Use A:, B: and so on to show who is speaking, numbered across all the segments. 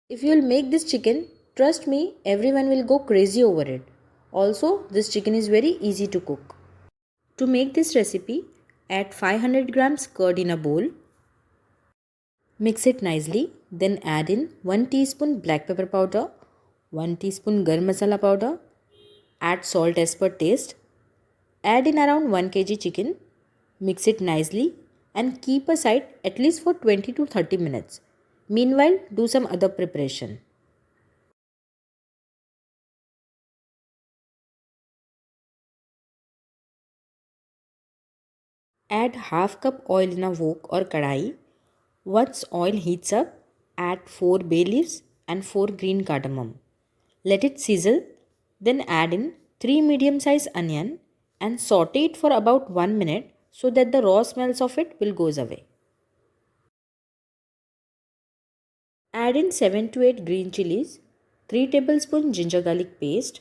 A: If you will make this chicken, trust me, everyone will go crazy over it. Also, this chicken is very easy to cook. To make this recipe, add 500 grams curd in a bowl. Mix it nicely, then add in 1 teaspoon black pepper powder, 1 teaspoon garam masala powder, add salt as per taste, add in around 1 kg chicken, mix it nicely and keep aside at least for 20 to 30 minutes. Meanwhile, do some other preparation. Add half cup oil in a wok or kadai. Once oil heats up, add 4 bay leaves and 4 green cardamom. Let it sizzle, then add in 3 medium sized onion and saute it for about 1 minute so that the raw smells of it will goes away. Add in 7 to 8 green chilies, 3 tablespoons ginger garlic paste.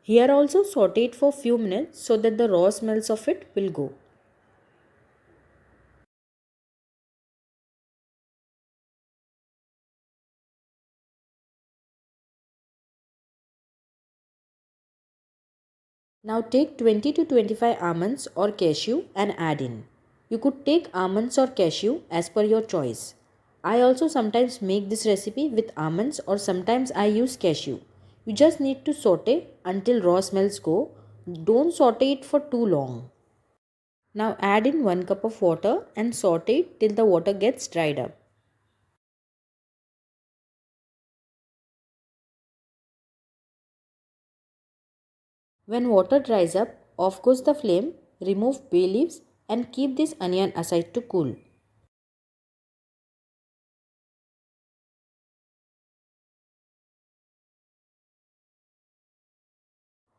A: Here also saute it for few minutes so that the raw smells of it will go. Now take 20 to 25 almonds or cashew and add in. You could take almonds or cashew as per your choice. I also sometimes make this recipe with almonds or sometimes I use cashew. You just need to saute until raw smells go. Don't saute it for too long. Now add in 1 cup of water and saute it till the water gets dried up. When water dries up, off goes the flame, remove bay leaves and keep this onion aside to cool.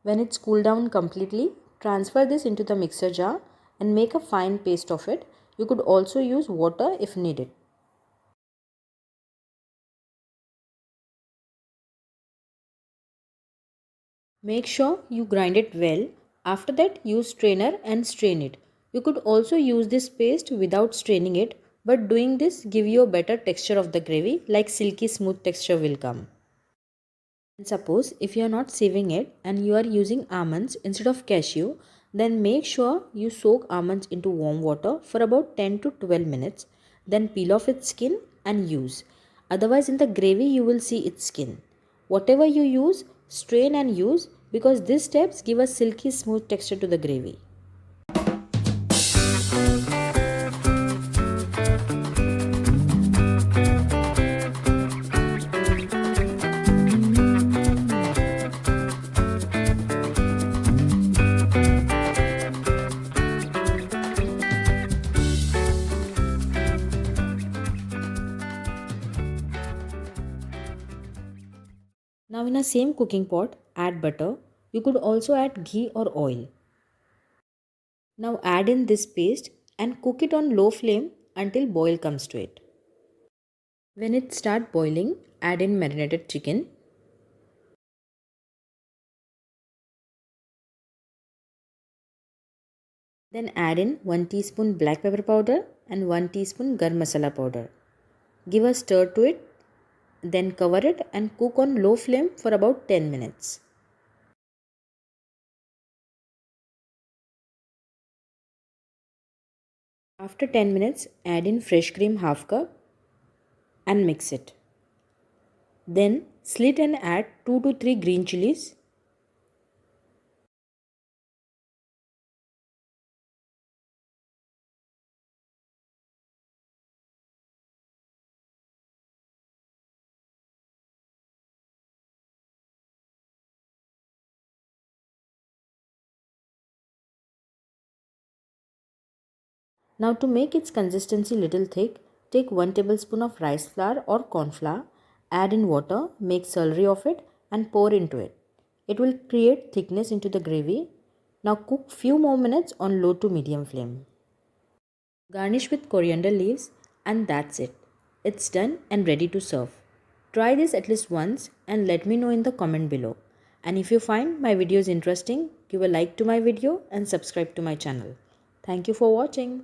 A: When it's cooled down completely, transfer this into the mixer jar and make a fine paste of it. You could also use water if needed. Make sure you grind it well. After that, use strainer and strain it. You could also use this paste without straining it, but doing this give you a better texture of the gravy, like silky smooth texture will come. And suppose if you are not sieving it and you are using almonds instead of cashew, then make sure you soak almonds into warm water for about 10 to 12 minutes. Then peel off its skin and use. Otherwise, in the gravy, you will see its skin. Whatever you use, strain and use because these steps give a silky smooth texture to the gravy. Now in a same cooking pot, add butter. You could also add ghee or oil. Now add in this paste and cook it on low flame until boil comes to it. When it starts boiling, add in marinated chicken. Then add in 1 teaspoon black pepper powder and 1 teaspoon garam masala powder. Give a stir to it, then cover it and cook on low flame for about 10 minutes. After 10 minutes, add in fresh cream half cup and mix it. Then slit and add 2 to 3 green chilies. Now to make its consistency little thick, take 1 tablespoon of rice flour or corn flour, add in water, make slurry of it and pour into it. It will create thickness into the gravy. Now cook few more minutes on low to medium flame. Garnish with coriander leaves and that's it. It's done and ready to serve. Try this at least once and let me know in the comment below. And if you find my videos interesting, give a like to my video and subscribe to my channel. Thank you for watching.